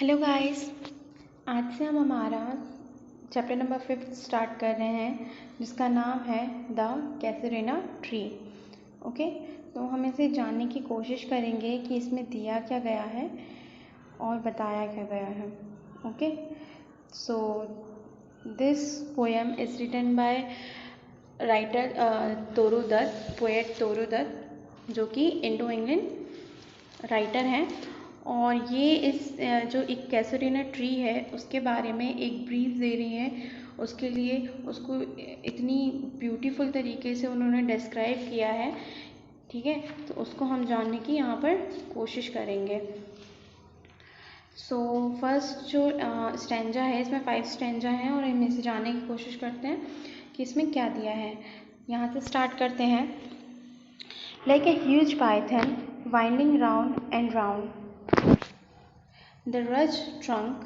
Hello guys. आज से हम हमारा चैप्टर नंबर 5 स्टार्ट कर रहे हैं जिसका नाम है द कैसरेना ट्री। ओके, तो हम इसे जानने की कोशिश करेंगे कि इसमें दिया क्या गया है और बताया क्या गया है। Okay, so this poem is written by writer Toru Dutt, poet Toru Dutt, जो कि इंडो इंग्लैंड राइटर हैं। और ये इस जो एक कैसरेना ट्री है उसके बारे में एक ब्रीफ दे रही हैं। उसके लिए उसको इतनी ब्यूटीफुल तरीके से उन्होंने डिस्क्राइब किया है। ठीक है, तो उसको हम जानने की यहाँ पर कोशिश करेंगे। सो फर्स्ट जो स्टैंजा है, इसमें 5 स्टैंजा हैं और हम इसे जानने की कोशिश करते हैं कि इसमें क्या दिया है। यहाँ से स्टार्ट करते हैं। Like a huge Python winding round and round, the rugged trunk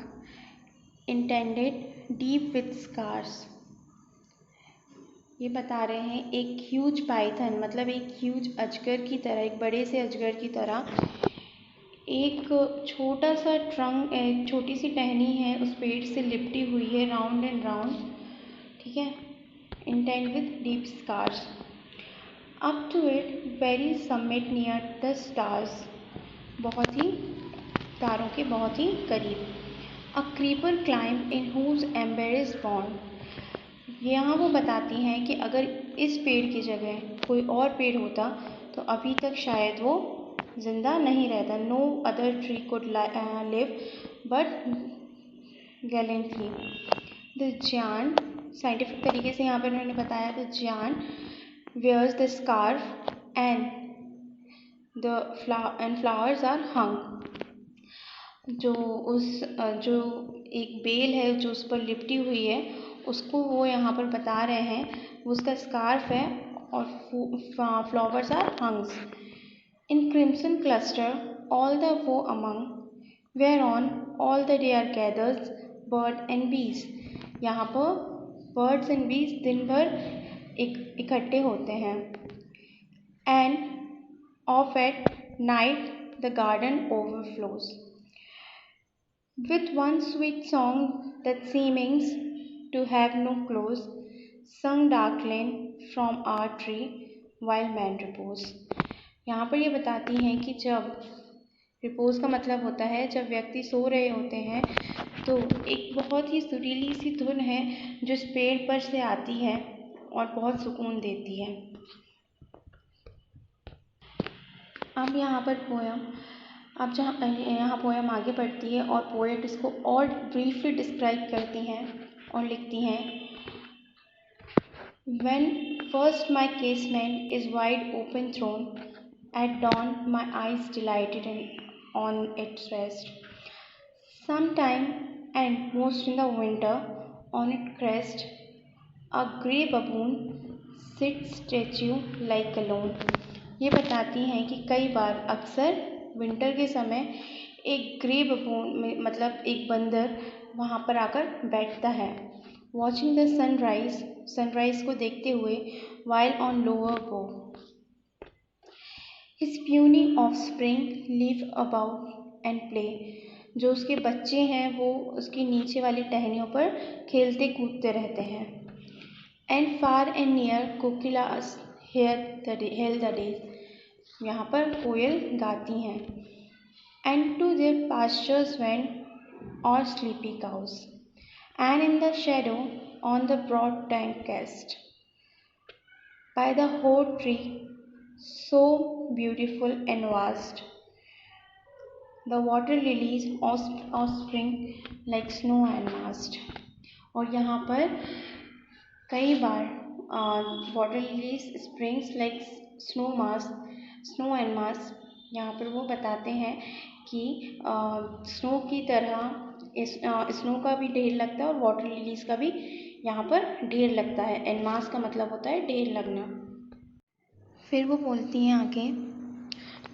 indented deep with scars। ये बता रहे हैं एक ह्यूज पाइथन मतलब एक ह्यूज अजगर की तरह, एक बड़े से अजगर की तरह एक छोटा सा ट्रंक, एक छोटी सी टहनी है उस पेड़ से लिपटी हुई है, राउंड एंड राउंड। ठीक है, indented with deep scars up to it very summit near the stars, बहुत ही तारों के बहुत ही करीब। A creeper climb in whose ember is born. यहाँ वो बताती हैं कि अगर इस पेड़ की जगह कोई और पेड़ होता तो अभी तक शायद वो जिंदा नहीं रहता। No other tree could live but gallantly the giant, scientific तरीके से यहाँ पर उन्होंने बताया, the giant wears the scarf and flowers are hung. जो एक बेल है जो उस पर लिपटी हुई है उसको वो यहाँ पर बता रहे हैं, वो उसका स्कार्फ है और flowers are hangs in crimson cluster all the वो among where on all the there gathers bird and bees. यहाँ पर बर्ड्स एंड बीज दिन भर इकट्ठे होते हैं। End of at night the garden overflows with one sweet song that seemings to have no close, sung darkling from our tree while man repose। यहाँ पर ये बताती हैं कि जब रिपोज का मतलब होता है जब व्यक्ति सो रहे होते हैं तो एक बहुत ही सुरीली सी धुन है जो इस पेड़ पर से आती है और बहुत सुकून देती है। अब यहाँ पर पोयम, अब जहाँ यहाँ पोएम आगे बढ़ती है और पोएट इसको और ब्रीफली डिस्क्राइब करती हैं और लिखती हैं। When first my casement is wide open thrown, at dawn my eyes delighted on its rest. Sometime and most in the winter, on its crest, a grey baboon sits statue like alone। ये बताती हैं कि कई बार अक्सर winter के समय एक grey बबून मतलब एक बंदर वहाँ पर आकर बैठता है। वॉचिंग द सनराइज, सनराइज को देखते हुए, वाइल ऑन लोअर बो his puny of spring leave about and play. जो उसके बच्चे हैं वो उसकी नीचे वाली टहनियों पर खेलते कूदते रहते हैं। And far and near kokilas hail the day. यहाँ पर कोयल गाती हैं। And to their pastures went all sleepy cows, and in the shadow on the broad tank cast, by the hoar tree so beautiful and vast, the water lilies offspring like snow and mast। और यहाँ पर कई बार water lilies springs like snow and mass, यहाँ पर वो बताते हैं कि स्नो की तरह स्नो का भी ढेर लगता है और वाटर लिलीज का भी यहाँ पर ढेर लगता है। एंड मास का मतलब होता है ढेर लगना। फिर वो बोलती हैं आगे,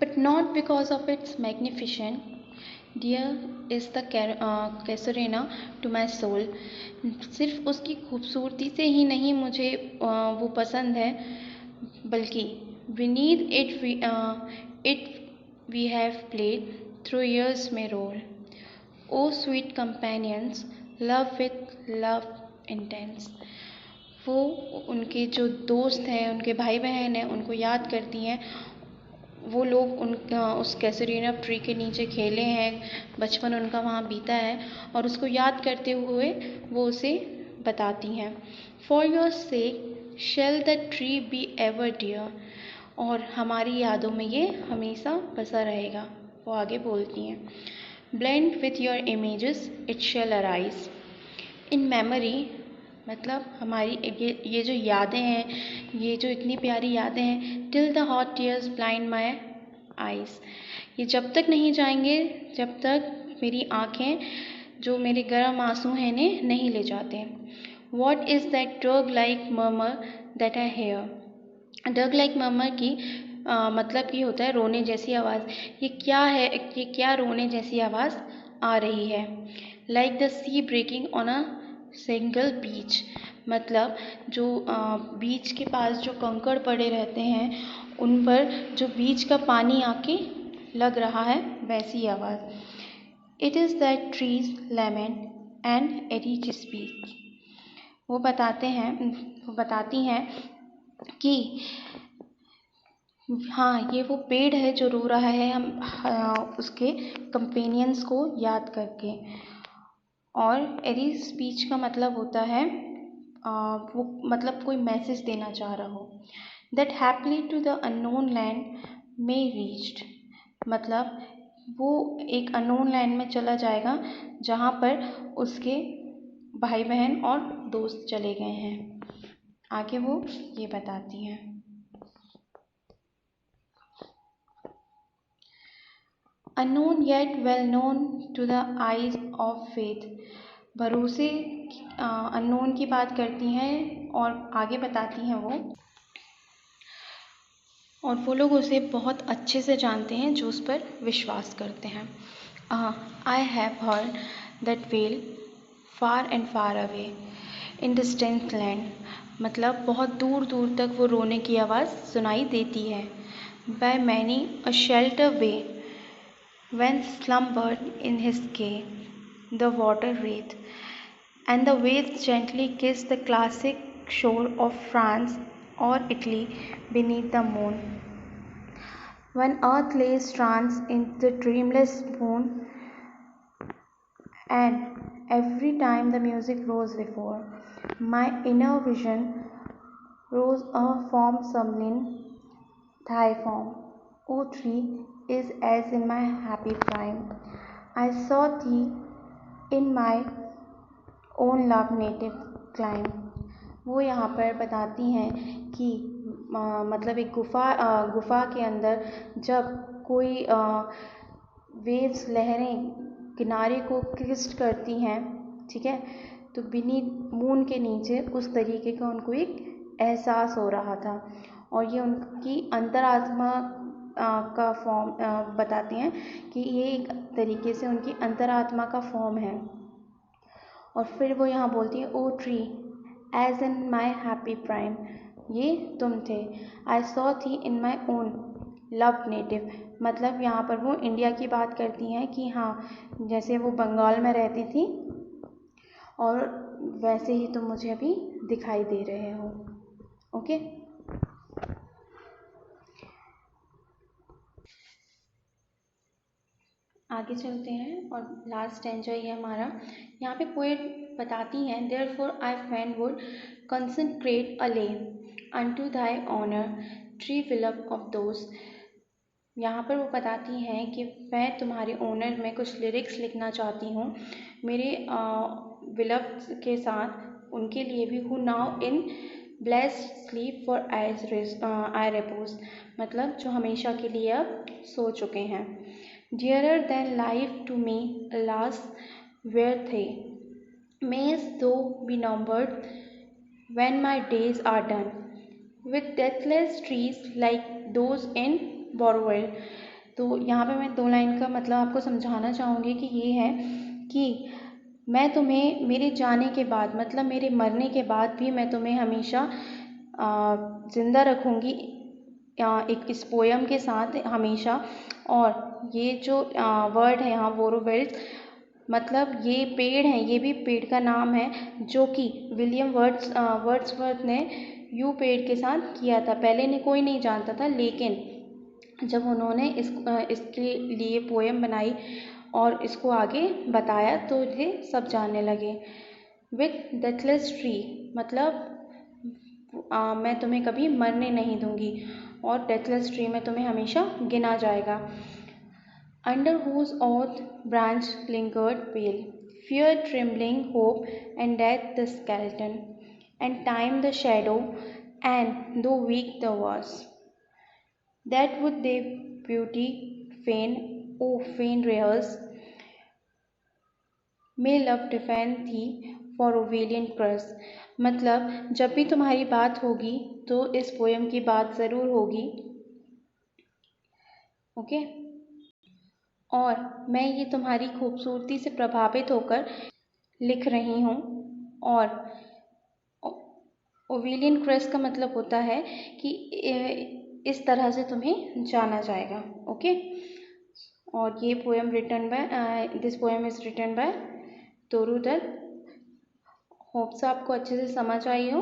but not because of its magnificent dear is the casuarina to my soul. सिर्फ उसकी खूबसूरती से ही नहीं मुझे वो पसंद है, बल्कि beneath it we have played through years may roll, O sweet companions love with love intense. वो उनके जो दोस्त हैं, उनके भाई बहन हैं, उनको याद करती हैं। वो लोग उस कैसुरीना ट्री के नीचे खेले हैं, बचपन उनका वहाँ बीता है, और उसको याद करते हुए वो उसे बताती हैं। For your sake shall the tree be ever dear. और हमारी यादों में ये हमेशा बसा रहेगा। वो आगे बोलती हैं, blend with your images it shall arise in memory. मतलब हमारी ये जो यादें हैं, ये जो इतनी प्यारी यादें हैं, till the hot tears blind my eyes. ये जब तक नहीं जाएंगे जब तक मेरी आँखें, जो मेरे गर्म आंसू हैं, इन्हें नहीं ले जाते। वॉट इज़ दैट डग like murmur that I hear. डग लाइक मर्मर की मतलब ये होता है रोने जैसी आवाज़। ये क्या है, ये क्या रोने जैसी आवाज़ आ रही है। Like the sea breaking on a single beach. मतलब जो बीच के पास जो कंकड़ पड़े रहते हैं, उन पर जो बीच का पानी आके लग रहा है, वैसी आवाज़। It is that trees lament and Aries speak. वो बताती हैं कि हाँ, ये वो पेड़ है जो रो रहा है, हम उसके कंपेनियंस को याद करके। और एरी स्पीच का मतलब होता है वो मतलब कोई मैसेज देना चाह रहा हो। That happily to the unknown land may reached. मतलब वो एक अननोन लैंड में चला जाएगा जहाँ पर उसके भाई बहन और दोस्त चले गए हैं। आगे वो ये बताती हैं, unknown yet well known to the eyes of faith। भरोसे अननोन की बात करती हैं और आगे बताती हैं वो, और वो लोग उसे बहुत अच्छे से जानते हैं जो उस पर विश्वास करते हैं। I have heard that well far and far away in distant land. मतलब बहुत दूर दूर तक वो रोने की आवाज़ सुनाई देती है। By many a shelter way when slumbered in his cave, the water wreath, and the waves gently kiss the classic shore of France or Italy beneath the moon. When earth lays trance in the dreamless moon, and every time the music rose before my inner vision rose a form sublime, thy form, O tree, is as in my happy prime. I saw thee in my own love native clime। वो यहाँ पर बताती हैं कि मतलब एक गुफा के अंदर जब कोई वेव्स लहरें किनारे को किस्ट करती हैं, ठीक है, तो बीनीथ मून के नीचे उस तरीके का उनको एक एहसास हो रहा था। और ये उनकी अंतरात्मा का फॉर्म बताते हैं कि ये एक तरीके से उनकी अंतरात्मा का फॉर्म है। और फिर वो यहाँ बोलती है, O tree as in my happy prime, ये तुम थे। I saw thee in my own love native. मतलब यहाँ पर वो इंडिया की बात करती हैं कि हाँ, जैसे वो बंगाल में रहती थी और वैसे ही तुम मुझे अभी दिखाई दे रहे हो। ओके, आगे चलते हैं और लास्ट स्टैंजा ये हमारा। यहाँ पे पोएट बताती हैं, therefore I fain would consecrate a lay unto thy honour tree विलव ऑफ दोस। यहाँ पर वो बताती हैं कि मैं तुम्हारे ऑनर में कुछ लिरिक्स लिखना चाहती हूँ, मेरे विलव के साथ, उनके लिए भी, who now in blessed sleep for I repose. मतलब जो हमेशा के लिए अब सो चुके हैं। Dearer than life to me, alas, where they mayst though be numbered when my days are done with deathless trees like those in Borrowell। तो यहाँ पे मैं 2 लाइन का मतलब आपको समझाना चाहूँगी कि ये है कि मैं तुम्हें मेरे जाने के बाद, मतलब मेरे मरने के बाद भी मैं तुम्हें हमेशा ज़िंदा रखूँगी एक इस पोयम के साथ हमेशा। और ये जो वर्ड है यहाँ बोरोवेल्ट, मतलब ये पेड़ है, ये भी पेड़ का नाम है, जो कि विलियम वर्ड्सवर्थ ने यू पेड़ के साथ किया था। पहले ने कोई नहीं जानता था, लेकिन जब उन्होंने इसके लिए पोएम बनाई और इसको आगे बताया तो ये सब जानने लगे। विथ डेथलेस ट्री मतलब मैं तुम्हें कभी मरने नहीं दूंगी, और डेथलेस ट्री में तुम्हें हमेशा गिना जाएगा। Under whose oath branch lingered pale, fear trembling, hope, and death the skeleton, and time the shadow, and though weak the was. That would they beauty fain, oh fain rehearse, may love defend thee for a valiant curse। मतलब जब भी तुम्हारी बात होगी तो इस poem की बात ज़रूर होगी। ओके, और मैं ये तुम्हारी खूबसूरती से प्रभावित होकर लिख रही हूँ। और ओविलियन क्रेस का मतलब होता है कि इस तरह से तुम्हें जाना जाएगा। ओके, और ये poem written by this poem is written by Toru Dutt. Hopes आपको अच्छे से समझ आई हो।